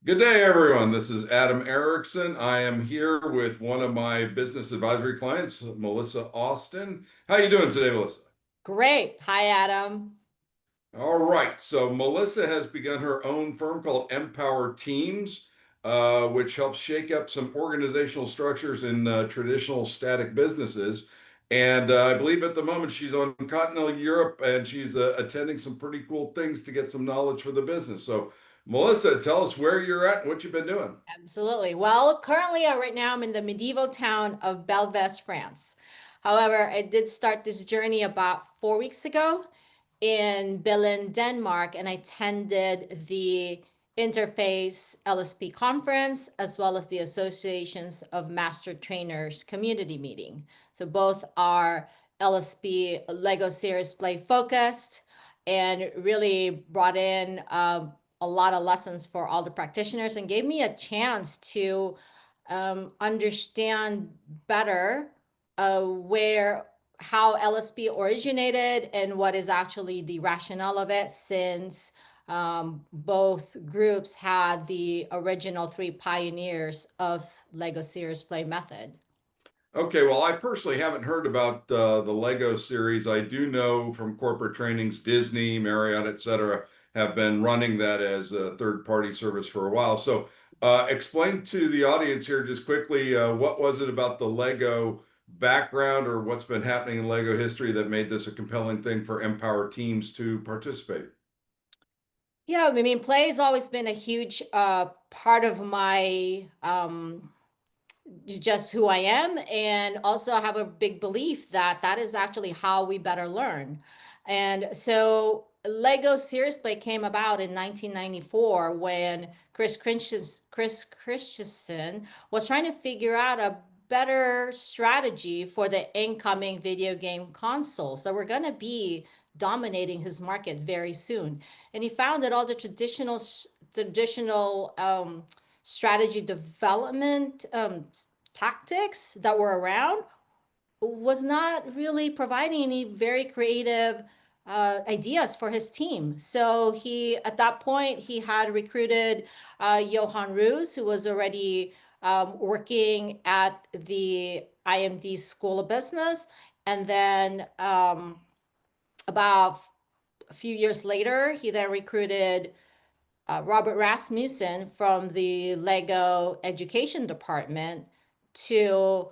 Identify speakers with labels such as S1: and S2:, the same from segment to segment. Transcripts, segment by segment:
S1: Good day, everyone. This is Adam Erickson. I am here with one of my business advisory clients, Melissa Austin. How you doing today, Melissa?
S2: Great. Hi, Adam.
S1: All right. So Melissa has begun her own firm called Empower Teams, which helps shake up some organizational structures in traditional static businesses. And I believe at the moment she's on continental Europe and she's attending some pretty cool things to get some knowledge for the business. So, Melissa, tell us where you're at and what you've been doing.
S2: Absolutely. Well, currently, right now, I'm in the medieval town of Belvez, France. However, I did start this journey about 4 weeks ago in Billund, Denmark, and I attended the Interface LSP conference as well as the Associations of Master Trainers community meeting. So both are LSP Lego Series Play focused and really brought in a lot of lessons for all the practitioners and gave me a chance to understand better where how LSP originated and what is actually the rationale of it, since both groups had the original three pioneers of Lego Series Play method.
S1: Okay, well, I personally haven't heard about the Lego series. I do know from corporate trainings, Disney, Marriott, et cetera, have been running that as a third-party service for a while. So, explain to the audience here just quickly, what was it about the Lego background or what's been happening in Lego history that made this a compelling thing for Empower teams to participate?
S2: Yeah, I mean, play has always been a huge part of my just who I am, and also have a big belief that that is actually how we better learn. And so Lego Serious Play came about in 1994 when Chris Christensen was trying to figure out a better strategy for the incoming video game consoles that were going to be dominating his market very soon. And he found that all the traditional strategy development tactics that were around was not really providing any very creative ideas for his team. So he, at that point, he had recruited Johan Roos, who was already working at the IMD School of Business. And then about a few years later, he then recruited Robert Rasmussen from the Lego Education Department to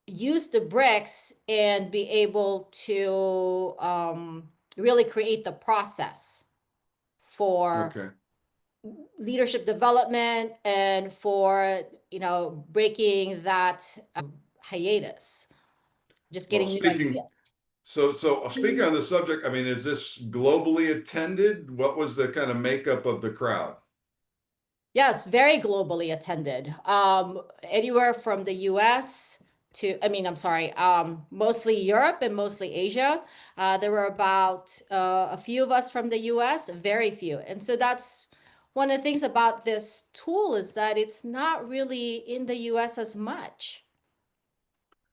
S2: use the bricks and be able to really create the process for
S1: Okay.
S2: leadership development and for breaking that hiatus, just
S1: Well,
S2: getting new
S1: speaking
S2: ideas.
S1: speaking on the subject, I mean, is this globally attended? What was the kind of makeup of the crowd?
S2: Yes, very globally attended. Anywhere from the US to, I mean, I'm sorry, mostly Europe and mostly Asia. There were about a few of us from the US, very few. And so that's one of the things about this tool, is that it's not really in the US as much.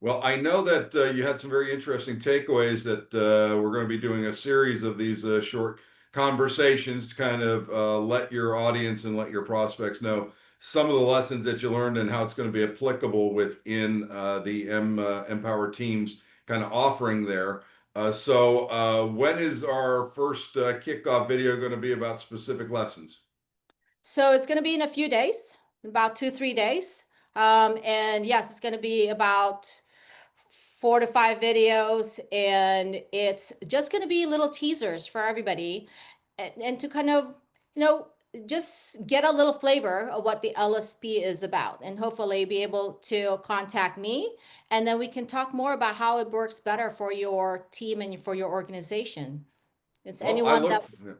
S1: Well, I know that you had some very interesting takeaways that we're going to be doing a series of these short conversations to kind of let your audience and let your prospects know some of the lessons that you learned and how it's going to be applicable within the Empower Teams kind of offering there. When is our first kickoff video going to be about specific lessons?
S2: So it's going to be in a few days, about 2, 3 days. And yes, it's going to be about 4 to 5 videos, and it's just going to be little teasers for everybody, and to kind of, you know, just get a little flavor of what the LSP is about, and hopefully be able to contact me, and then we can talk more about how it works better for your team and for your organization. It's
S1: Well, I
S2: anyone that,
S1: look.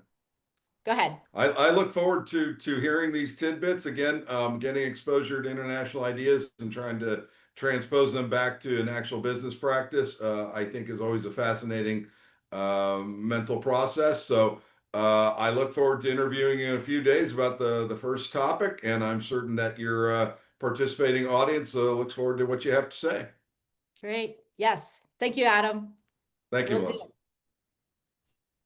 S2: go ahead.
S1: I look forward to hearing these tidbits again, getting exposure to international ideas and trying to transpose them back to an actual business practice. I think is always a fascinating mental process. So I look forward to interviewing you in a few days about the first topic, and I'm certain that your participating audience looks forward to what you have to say.
S2: Great. Yes. Thank you, Adam.
S1: Thank you,
S2: Will do.
S1: Melissa.